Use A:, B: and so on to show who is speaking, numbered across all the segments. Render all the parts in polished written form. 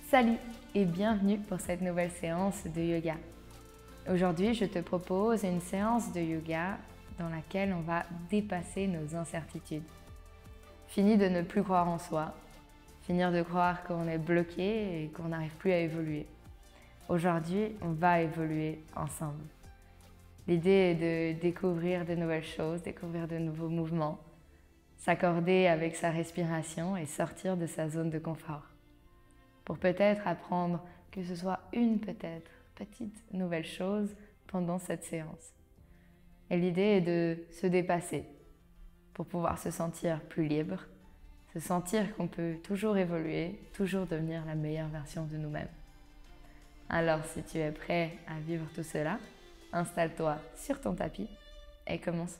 A: Salut et bienvenue pour cette nouvelle séance de yoga. Aujourd'hui, je te propose une séance de yoga dans laquelle on va dépasser nos incertitudes. Fini de ne plus croire en soi, finir de croire qu'on est bloqué et qu'on n'arrive plus à évoluer. Aujourd'hui, on va évoluer ensemble. L'idée est de découvrir de nouvelles choses, découvrir de nouveaux mouvements, s'accorder avec sa respiration et sortir de sa zone de confort. Pour peut-être apprendre que ce soit une petite nouvelle chose pendant cette séance. Et l'idée est de se dépasser pour pouvoir se sentir plus libre, se sentir qu'on peut toujours évoluer, toujours devenir la meilleure version de nous-mêmes. Alors si tu es prêt à vivre tout cela, installe-toi sur ton tapis et commence.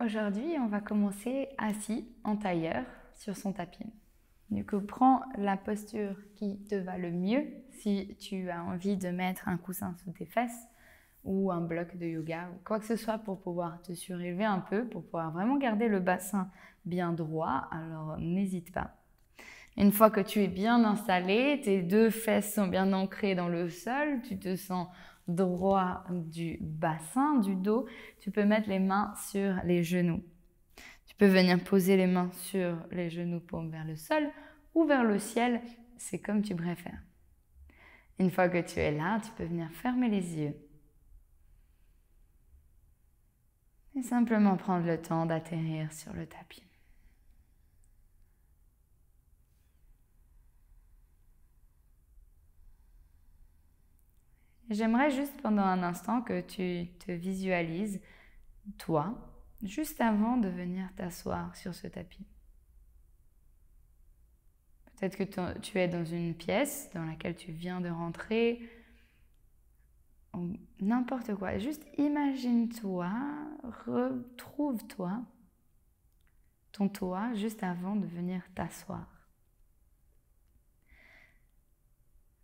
A: Aujourd'hui, on va commencer assis en tailleur sur son tapis. Du coup, prends la posture qui te va le mieux. Si tu as envie de mettre un coussin sous tes fesses ou un bloc de yoga ou quoi que ce soit pour pouvoir te surélever un peu, pour pouvoir vraiment garder le bassin bien droit, alors n'hésite pas. Une fois que tu es bien installé, tes deux fesses sont bien ancrées dans le sol, tu te sens droit du bassin, du dos, tu peux mettre les mains sur les genoux. Tu peux venir poser les mains sur les genoux, paumes vers le sol ou vers le ciel, c'est comme tu préfères. Une fois que tu es là, tu peux venir fermer les yeux. Et simplement prendre le temps d'atterrir sur le tapis. J'aimerais juste pendant un instant que tu te visualises, toi, juste avant de venir t'asseoir sur ce tapis. Peut-être que tu es dans une pièce dans laquelle tu viens de rentrer, ou n'importe quoi. Juste imagine-toi, retrouve-toi, ton toi, juste avant de venir t'asseoir.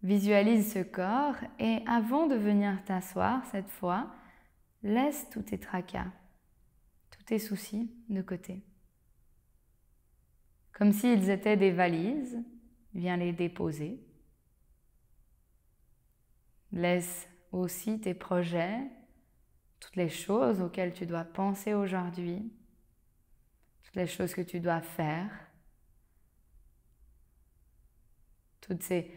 A: Visualise ce corps et avant de venir t'asseoir, cette fois, laisse tous tes tracas, tous tes soucis de côté. Comme s'ils étaient des valises, viens les déposer. Laisse aussi tes projets, toutes les choses auxquelles tu dois penser aujourd'hui, toutes les choses que tu dois faire, toutes ces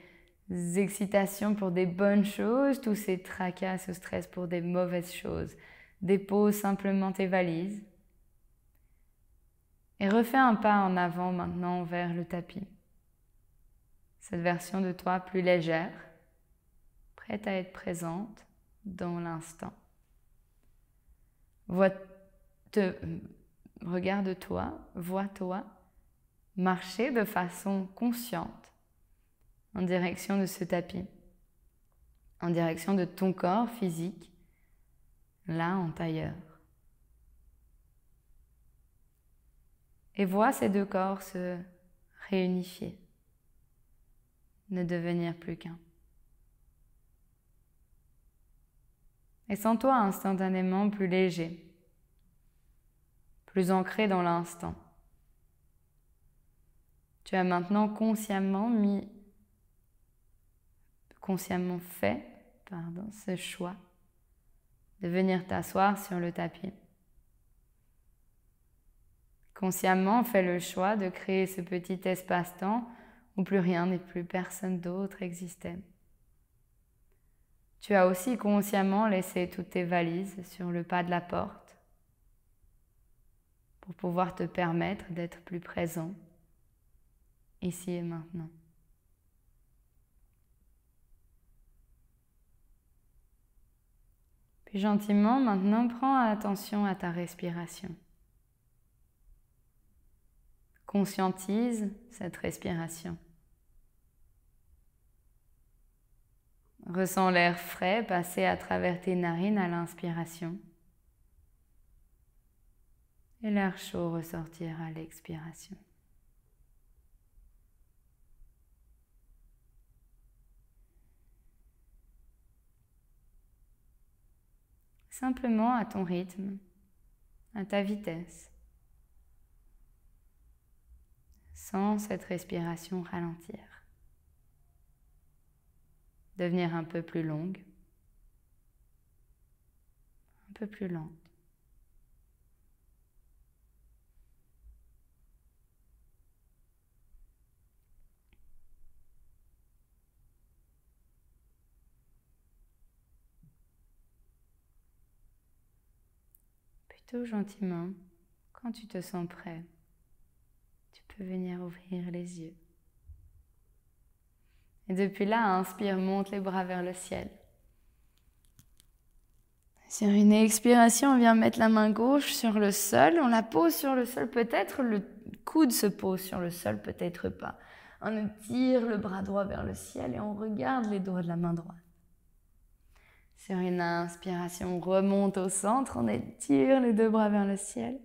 A: excitations pour des bonnes choses, tous ces tracas, ce stress pour des mauvaises choses. Dépose simplement tes valises et refais un pas en avant maintenant vers le tapis. Cette version de toi plus légère, prête à être présente dans l'instant. Regarde-toi, vois-toi marcher de façon consciente en direction de ce tapis, en direction de ton corps physique, là en tailleur. Et vois ces deux corps se réunifier, ne devenir plus qu'un. Et sens-toi instantanément plus léger, plus ancré dans l'instant. Tu as maintenant consciemment fait ce choix de venir t'asseoir sur le tapis. Consciemment, fais le choix de créer ce petit espace-temps où plus rien et plus personne d'autre existait. Tu as aussi consciemment laissé toutes tes valises sur le pas de la porte pour pouvoir te permettre d'être plus présent ici et maintenant. Puis gentiment, maintenant, prends attention à ta respiration. Conscientise cette respiration. Ressens l'air frais passer à travers tes narines à l'inspiration et l'air chaud ressortir à l'expiration. Simplement à ton rythme, à ta vitesse, sans cette respiration ralentir. Devenir un peu plus longue, un peu plus lente. Plutôt gentiment, quand tu te sens prêt, tu peux venir ouvrir les yeux. Et depuis là, inspire, monte les bras vers le ciel. Sur une expiration, on vient mettre la main gauche sur le sol. On la pose sur le sol, peut-être le coude se pose sur le sol, peut-être pas. On tire le bras droit vers le ciel et on regarde les doigts de la main droite. Sur une inspiration, on remonte au centre, on étire les deux bras vers le ciel.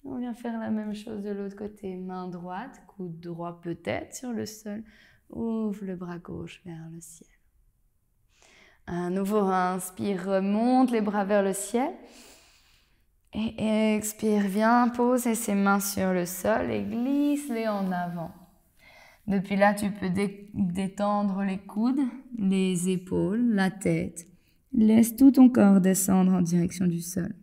A: On vient faire la même chose de l'autre côté. Main droite, coude droit peut-être sur le sol. Ouvre le bras gauche vers le ciel. À nouveau, inspire, remonte les bras vers le ciel. Et expire, viens poser ses mains sur le sol et glisse-les en avant. Depuis là, tu peux détendre les coudes, les épaules, la tête. Laisse tout ton corps descendre en direction du sol.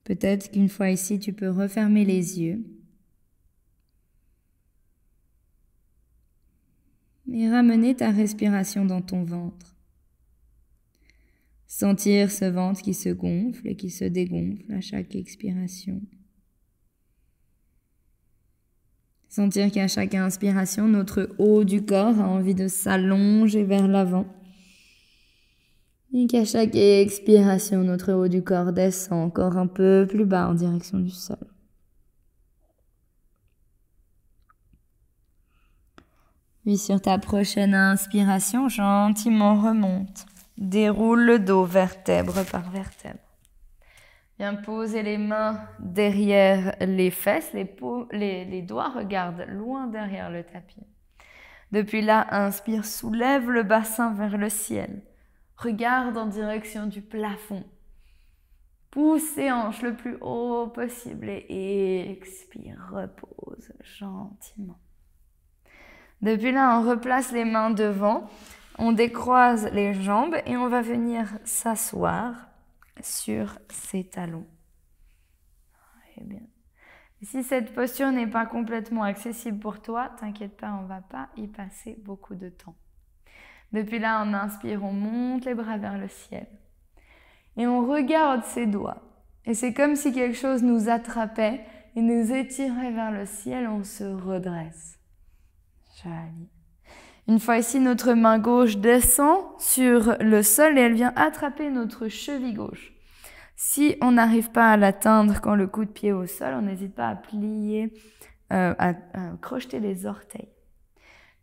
A: Peut-être qu'une fois ici, tu peux refermer les yeux et ramener ta respiration dans ton ventre. Sentir ce ventre qui se gonfle et qui se dégonfle à chaque expiration. Sentir qu'à chaque inspiration, notre haut du corps a envie de s'allonger vers l'avant. Et qu'à chaque expiration, notre haut du corps descend encore un peu plus bas en direction du sol. Puis sur ta prochaine inspiration, gentiment remonte. Déroule le dos vertèbre par vertèbre. Viens poser les mains derrière les fesses, les doigts regardent loin derrière le tapis. Depuis là, inspire, soulève le bassin vers le ciel. Regarde en direction du plafond. Pousse tes hanches le plus haut possible et expire, repose gentiment. Depuis là, on replace les mains devant, on décroise les jambes et on va venir s'asseoir sur ses talons. Très bien. Et si cette posture n'est pas complètement accessible pour toi, t'inquiète pas, on ne va pas y passer beaucoup de temps. Depuis là, on inspire, on monte les bras vers le ciel. Et on regarde ses doigts. Et c'est comme si quelque chose nous attrapait et nous étirait vers le ciel, on se redresse. Joli. Une fois ici, notre main gauche descend sur le sol et elle vient attraper notre cheville gauche. Si on n'arrive pas à l'atteindre quand le coup de pied est au sol, on n'hésite pas à plier, à crocheter les orteils.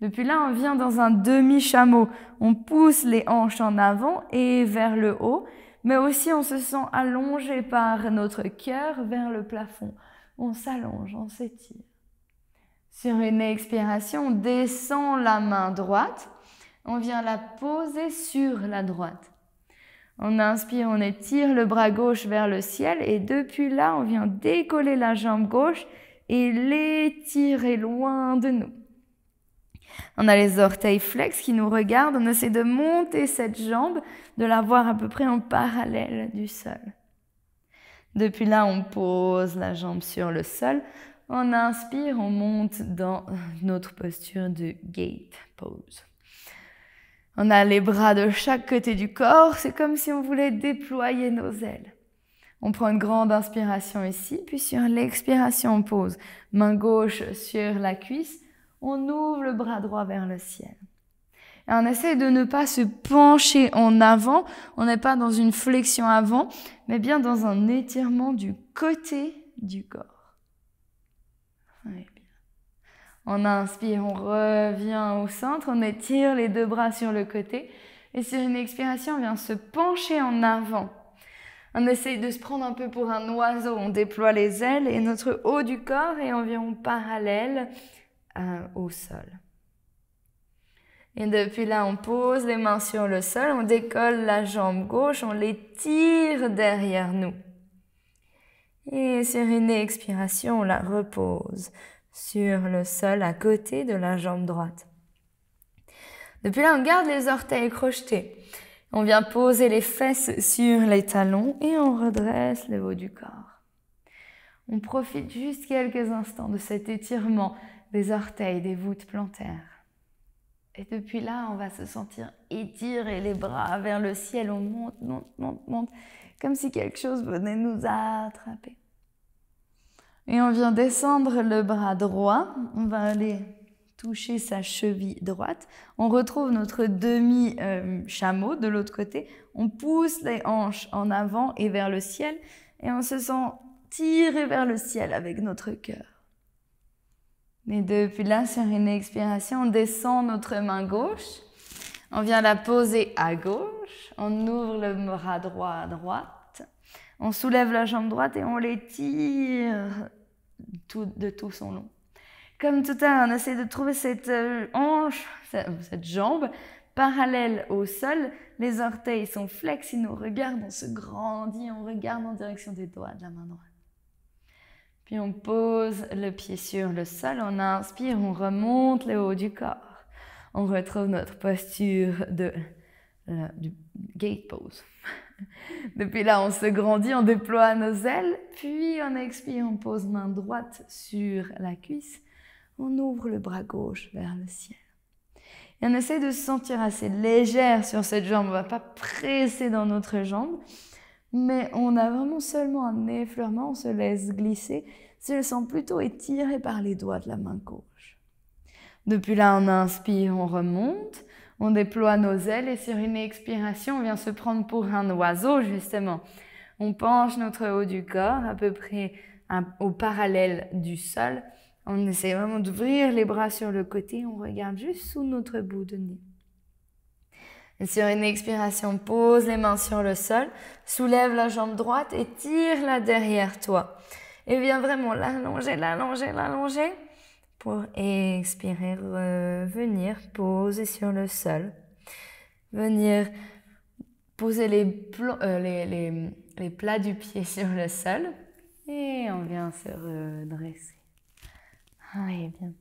A: Depuis là, on vient dans un demi-chameau. On pousse les hanches en avant et vers le haut, mais aussi on se sent allongé par notre cœur vers le plafond. On s'allonge, on s'étire. Sur une expiration, on descend la main droite. On vient la poser sur la droite. On inspire, on étire le bras gauche vers le ciel et depuis là, on vient décoller la jambe gauche et l'étirer loin de nous. On a les orteils flex qui nous regardent. On essaie de monter cette jambe, de la voir à peu près en parallèle du sol. Depuis là, on pose la jambe sur le sol. On inspire, on monte dans notre posture de gate pose. On a les bras de chaque côté du corps. C'est comme si on voulait déployer nos ailes. On prend une grande inspiration ici, puis sur l'expiration, on pose main gauche sur la cuisse, on ouvre le bras droit vers le ciel. Et on essaie de ne pas se pencher en avant, on n'est pas dans une flexion avant, mais bien dans un étirement du côté du corps. Ouais. On inspire, on revient au centre, on étire les deux bras sur le côté et sur une expiration, on vient se pencher en avant. On essaye de se prendre un peu pour un oiseau, on déploie les ailes et notre haut du corps est environ parallèle au sol. Et depuis là, on pose les mains sur le sol, on décolle la jambe gauche, on les tire derrière nous. Et sur une expiration, on la repose sur le sol à côté de la jambe droite. Depuis là, on garde les orteils crochetés. On vient poser les fesses sur les talons et on redresse le haut du corps. On profite juste quelques instants de cet étirement des orteils, des voûtes plantaires. Et depuis là, on va se sentir étirer les bras vers le ciel. On monte, monte, monte, monte, comme si quelque chose venait nous attraper. Et on vient descendre le bras droit. On va aller toucher sa cheville droite. On retrouve notre demi-chameau de l'autre côté. On pousse les hanches en avant et vers le ciel. Et on se sent tirer vers le ciel avec notre cœur. Et depuis là, sur une expiration, on descend notre main gauche. On vient la poser à gauche. On ouvre le bras droit à droite. On soulève la jambe droite et on l'étire de tout son long. Comme tout à l'heure, on essaie de trouver cette hanche, cette jambe parallèle au sol. Les orteils sont flex, ils nous regardent, on se grandit, on regarde en direction des doigts de la main droite. Puis on pose le pied sur le sol, on inspire, on remonte le haut du corps. On retrouve notre posture du gate pose. Depuis là, on se grandit, on déploie nos ailes, puis on expire, on pose main droite sur la cuisse, on ouvre le bras gauche vers le ciel. Et on essaie de se sentir assez légère sur cette jambe, on ne va pas presser dans notre jambe, mais on a vraiment seulement un effleurement, on se laisse glisser, se laissant plutôt étirer par les doigts de la main gauche. Depuis là, on inspire, on remonte, on déploie nos ailes et sur une expiration, on vient se prendre pour un oiseau justement. On penche notre haut du corps à peu près au parallèle du sol. On essaie vraiment d'ouvrir les bras sur le côté, on regarde juste sous notre bout de nez. Et sur une expiration, pose les mains sur le sol, soulève la jambe droite et tire-la derrière toi. Et viens vraiment l'allonger, l'allonger, l'allonger pour expirer, revenir, poser sur le sol. Venir poser les plats du pied sur le sol et on vient se redresser. Allez, bien.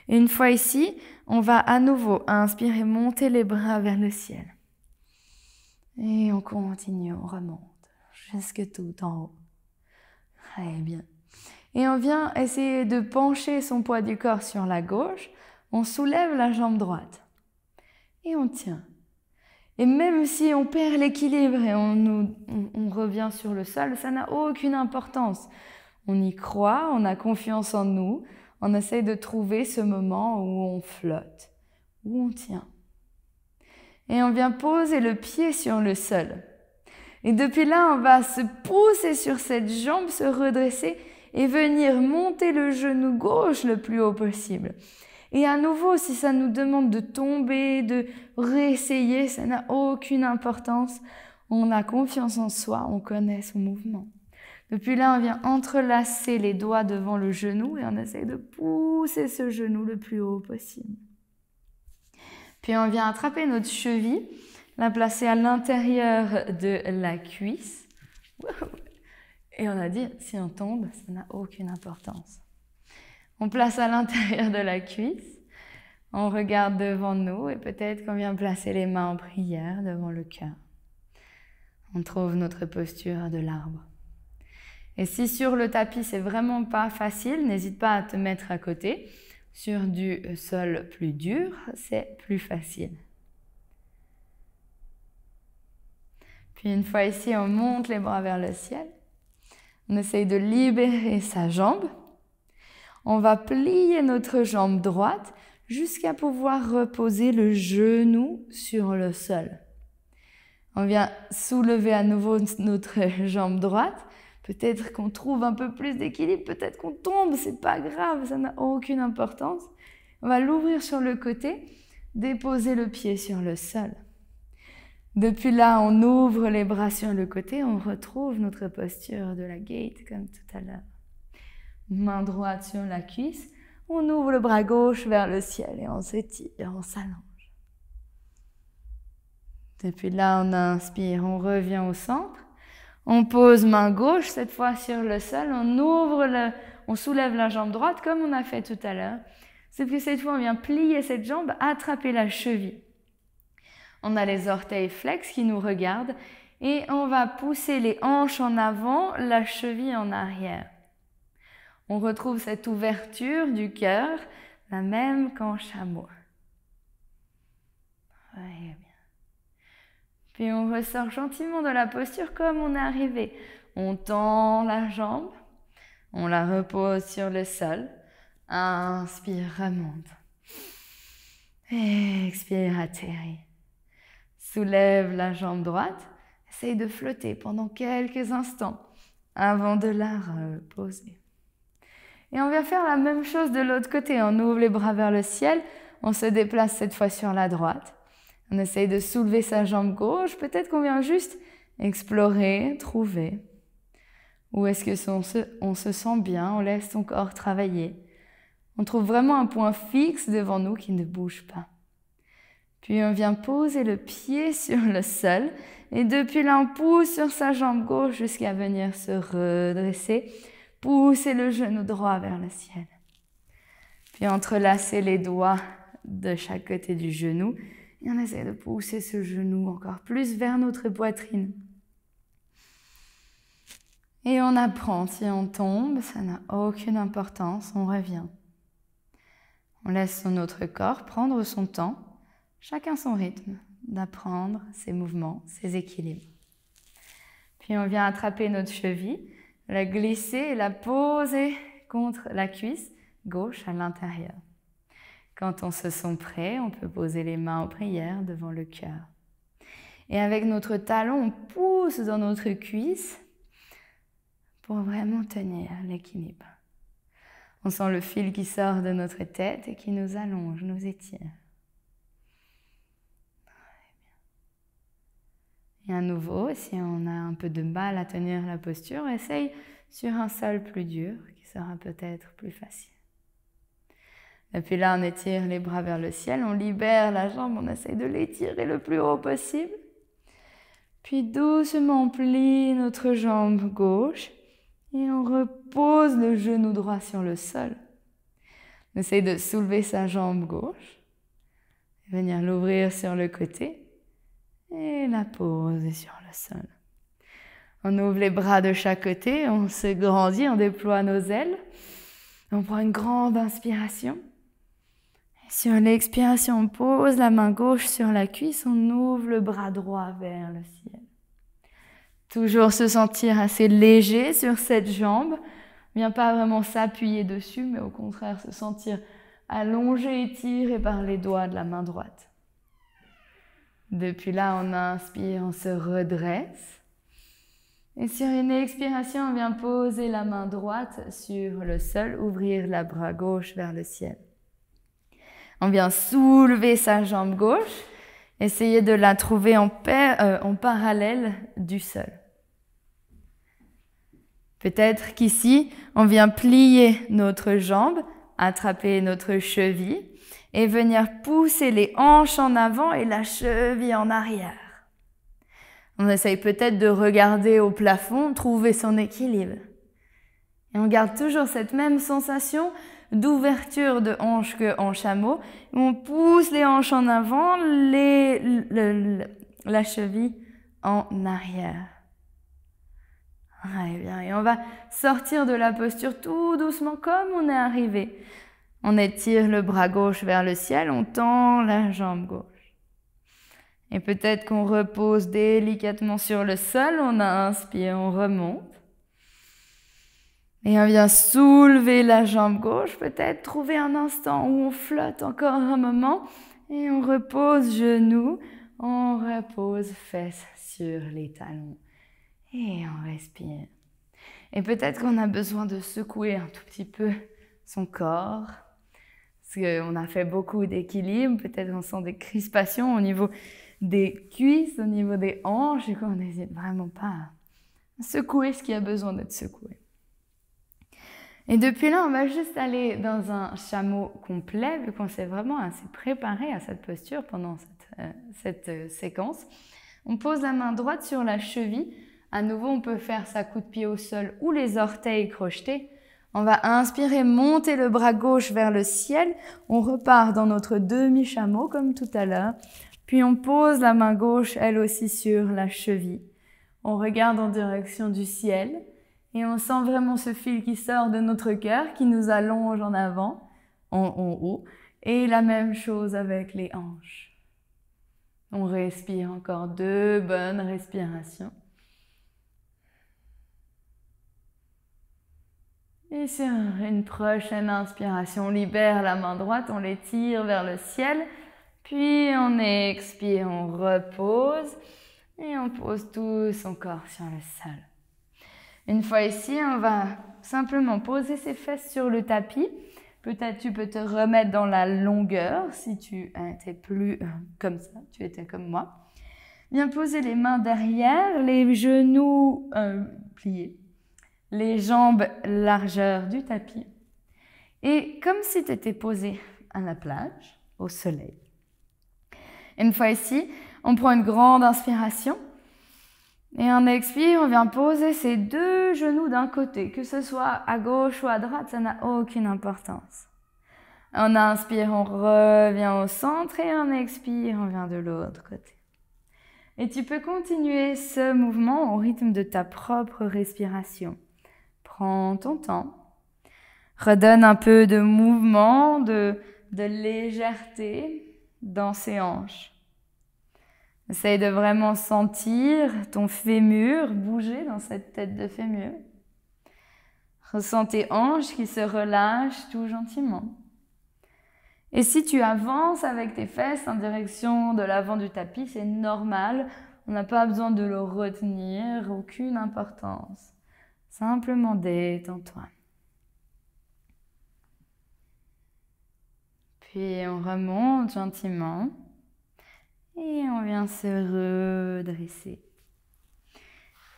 A: Une fois ici, on va à nouveau inspirer, monter les bras vers le ciel. Et on continue, on remonte jusque tout en haut. Très bien. Et on vient essayer de pencher son poids du corps sur la gauche. On soulève la jambe droite. Et on tient. Et même si on perd l'équilibre et on revient sur le sol, ça n'a aucune importance. On y croit, on a confiance en nous. On essaie de trouver ce moment où on flotte, où on tient. Et on vient poser le pied sur le sol. Et depuis là, on va se pousser sur cette jambe, se redresser et venir monter le genou gauche le plus haut possible. Et à nouveau, si ça nous demande de tomber, de réessayer, ça n'a aucune importance. On a confiance en soi, on connaît son mouvement. Depuis là, on vient entrelacer les doigts devant le genou et on essaie de pousser ce genou le plus haut possible. Puis on vient attraper notre cheville, la placer à l'intérieur de la cuisse. Et on a dit, si on tombe, ça n'a aucune importance. On place à l'intérieur de la cuisse, on regarde devant nous et peut-être qu'on vient placer les mains en prière devant le cœur. On trouve notre posture de l'arbre. Et si sur le tapis, c'est vraiment pas facile, n'hésite pas à te mettre à côté. Sur du sol plus dur, c'est plus facile. Puis une fois ici, on monte les bras vers le ciel On essaye de libérer sa jambe. On va plier notre jambe droite jusqu'à pouvoir reposer le genou sur le sol. On vient soulever à nouveau notre jambe droite. Peut-être qu'on trouve un peu plus d'équilibre, peut-être qu'on tombe, c'est pas grave, ça n'a aucune importance. On va l'ouvrir sur le côté, déposer le pied sur le sol. Depuis là, on ouvre les bras sur le côté, on retrouve notre posture de la gate comme tout à l'heure. Main droite sur la cuisse, on ouvre le bras gauche vers le ciel et on s'étire, on s'allonge. Depuis là, on inspire, on revient au centre. On pose main gauche, cette fois sur le sol, on soulève la jambe droite comme on a fait tout à l'heure. Sauf que cette fois, on vient plier cette jambe, attraper la cheville. On a les orteils flex qui nous regardent et on va pousser les hanches en avant, la cheville en arrière. On retrouve cette ouverture du cœur, la même qu'en chameau. Ouais, bien. Puis on ressort gentiment de la posture comme on est arrivé. On tend la jambe, on la repose sur le sol. Inspire, remonte. Expire, atterrit. Soulève la jambe droite. Essaye de flotter pendant quelques instants avant de la reposer. Et on vient faire la même chose de l'autre côté. On ouvre les bras vers le ciel. On se déplace cette fois sur la droite. On essaye de soulever sa jambe gauche. Peut-être qu'on vient juste explorer, trouver. Où est-ce que on se sent bien, on laisse son corps travailler. On trouve vraiment un point fixe devant nous qui ne bouge pas. Puis on vient poser le pied sur le sol. Et depuis là, on pousse sur sa jambe gauche jusqu'à venir se redresser. Pousser le genou droit vers le ciel. Puis entrelacer les doigts de chaque côté du genou. Et on essaie de pousser ce genou encore plus vers notre poitrine. Et on apprend, si on tombe, ça n'a aucune importance, on revient. On laisse notre corps prendre son temps, chacun son rythme, d'apprendre ses mouvements, ses équilibres. Puis on vient attraper notre cheville, la glisser et la poser contre la cuisse gauche à l'intérieur. Quand on se sent prêt, on peut poser les mains en prière devant le cœur. Et avec notre talon, on pousse dans notre cuisse pour vraiment tenir l'équilibre. On sent le fil qui sort de notre tête et qui nous allonge, nous étire. Et à nouveau, si on a un peu de mal à tenir la posture, essaye sur un sol plus dur, qui sera peut-être plus facile. Et puis là, on étire les bras vers le ciel, on libère la jambe, on essaye de l'étirer le plus haut possible. Puis doucement, on plie notre jambe gauche et on repose le genou droit sur le sol. On essaye de soulever sa jambe gauche, venir l'ouvrir sur le côté et la poser sur le sol. On ouvre les bras de chaque côté, on se grandit, on déploie nos ailes. On prend une grande inspiration. Sur l'expiration, on pose la main gauche sur la cuisse, on ouvre le bras droit vers le ciel. Toujours se sentir assez léger sur cette jambe. On ne vient pas vraiment s'appuyer dessus, mais au contraire se sentir allongé et tiré par les doigts de la main droite. Depuis là, on inspire, on se redresse. Et sur une expiration, on vient poser la main droite sur le sol, ouvrir la bras gauche vers le ciel. On vient soulever sa jambe gauche, essayer de la trouver en parallèle du sol. Peut-être qu'ici, on vient plier notre jambe, attraper notre cheville et venir pousser les hanches en avant et la cheville en arrière. On essaye peut-être de regarder au plafond, trouver son équilibre. Et on garde toujours cette même sensation d'ouverture de hanche que en chameau. On pousse les hanches en avant, la cheville en arrière. Très bien. Et on va sortir de la posture tout doucement comme on est arrivé. On étire le bras gauche vers le ciel, on tend la jambe gauche. Et peut-être qu'on repose délicatement sur le sol, on inspire, on remonte. Et on vient soulever la jambe gauche, peut-être trouver un instant où on flotte encore un moment. Et on repose genoux, on repose fesses sur les talons. Et on respire. Et peut-être qu'on a besoin de secouer un tout petit peu son corps. Parce qu'on a fait beaucoup d'équilibre. Peut-être on sent des crispations au niveau des cuisses, au niveau des hanches. Et qu'on n'hésite vraiment pas à secouer ce qui a besoin d'être secoué. Et depuis là, on va juste aller dans un chameau complet, vu qu'on s'est vraiment assez préparé à cette posture pendant cette séquence. On pose la main droite sur la cheville. À nouveau, on peut faire sa coup de pied au sol ou les orteils crochetés. On va inspirer, monter le bras gauche vers le ciel. On repart dans notre demi-chameau comme tout à l'heure. Puis on pose la main gauche, elle aussi, sur la cheville. On regarde en direction du ciel. Et on sent vraiment ce fil qui sort de notre cœur, qui nous allonge en avant, en haut. Et la même chose avec les hanches. On respire encore 2 bonnes respirations. Et sur une prochaine inspiration, on libère la main droite, on l'étire vers le ciel. Puis on expire, on repose. Et on pose tout son corps sur le sol. Une fois ici, on va simplement poser ses fesses sur le tapis. Peut-être tu peux te remettre dans la longueur si tu n'étais plus comme ça, tu étais comme moi. Viens poser les mains derrière, les genoux pliés, les jambes largeur du tapis. Et comme si tu étais posé à la plage, au soleil. Une fois ici, on prend une grande inspiration. Et on expire, on vient poser ses 2 genoux d'un côté, que ce soit à gauche ou à droite, ça n'a aucune importance. On inspire, on revient au centre et on expire, on vient de l'autre côté. Et tu peux continuer ce mouvement au rythme de ta propre respiration. Prends ton temps, redonne un peu de mouvement, de légèreté dans ses hanches. Essaye de vraiment sentir ton fémur bouger dans cette tête de fémur. Ressens tes hanches qui se relâchent tout gentiment. Et si tu avances avec tes fesses en direction de l'avant du tapis, c'est normal. On n'a pas besoin de le retenir, aucune importance. Simplement détends-toi. Puis on remonte gentiment. Et on vient se redresser.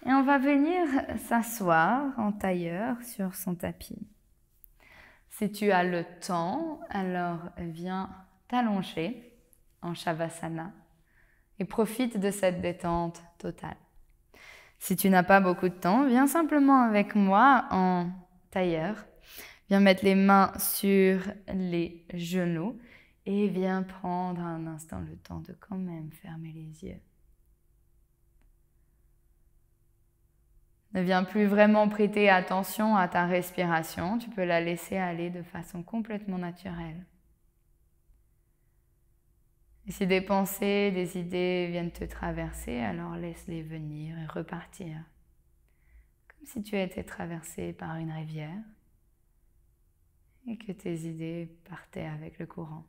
A: Et on va venir s'asseoir en tailleur sur son tapis. Si tu as le temps, alors viens t'allonger en Shavasana et profite de cette détente totale. Si tu n'as pas beaucoup de temps, viens simplement avec moi en tailleur. Viens mettre les mains sur les genoux. Et viens prendre un instant le temps de quand même fermer les yeux. Ne viens plus vraiment prêter attention à ta respiration, tu peux la laisser aller de façon complètement naturelle. Et si des pensées, des idées viennent te traverser, alors laisse-les venir et repartir. Comme si tu étais traversé par une rivière et que tes idées partaient avec le courant.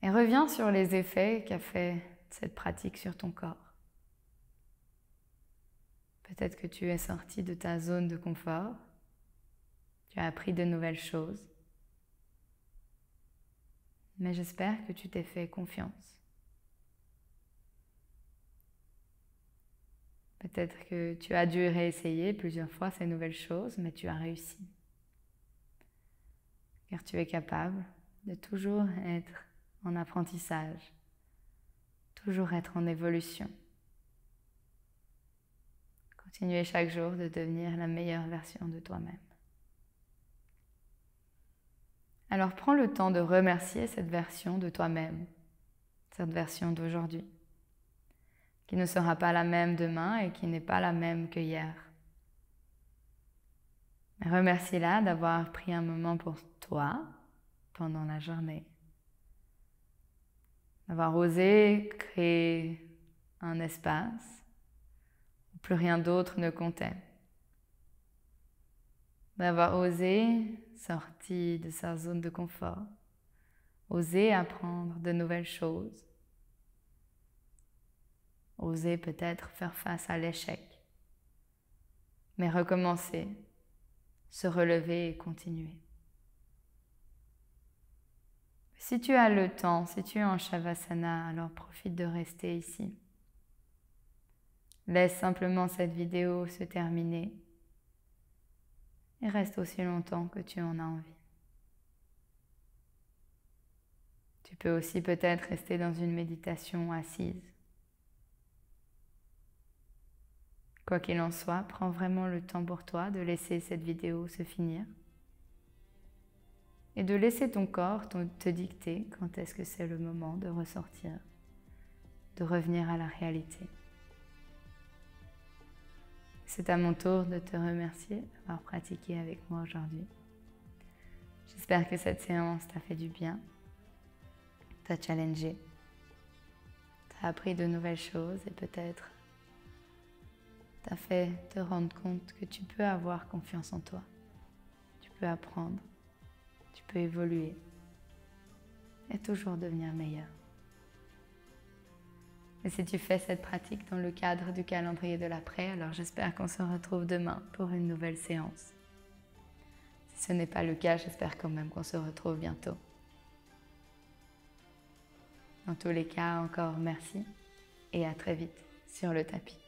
A: Et reviens sur les effets qu'a fait cette pratique sur ton corps. Peut-être que tu es sorti de ta zone de confort, tu as appris de nouvelles choses, mais j'espère que tu t'es fait confiance. Peut-être que tu as dû réessayer plusieurs fois ces nouvelles choses, mais tu as réussi. Car tu es capable de toujours être en apprentissage, toujours être en évolution. Continuer chaque jour de devenir la meilleure version de toi-même. Alors prends le temps de remercier cette version de toi-même, cette version d'aujourd'hui, qui ne sera pas la même demain et qui n'est pas la même que hier. Remercie-la d'avoir pris un moment pour toi pendant la journée. D'avoir osé créer un espace, plus rien d'autre ne comptait. D'avoir osé sortir de sa zone de confort, osé apprendre de nouvelles choses, oser peut-être faire face à l'échec, mais recommencer, se relever et continuer. Si tu as le temps, si tu es en Shavasana, alors profite de rester ici. Laisse simplement cette vidéo se terminer et reste aussi longtemps que tu en as envie. Tu peux aussi peut-être rester dans une méditation assise. Quoi qu'il en soit, prends vraiment le temps pour toi de laisser cette vidéo se finir et de laisser ton corps te dicter quand est-ce que c'est le moment de ressortir, de revenir à la réalité. C'est à mon tour de te remercier d'avoir pratiqué avec moi aujourd'hui. J'espère que cette séance t'a fait du bien, t'a challengé, t'a appris de nouvelles choses et peut-être t'a fait te rendre compte que tu peux avoir confiance en toi. Tu peux apprendre, tu peux évoluer et toujours devenir meilleur. Et si tu fais cette pratique dans le cadre du calendrier de l'après, alors j'espère qu'on se retrouve demain pour une nouvelle séance. Si ce n'est pas le cas, j'espère quand même qu'on se retrouve bientôt. Dans tous les cas, encore merci et à très vite sur le tapis.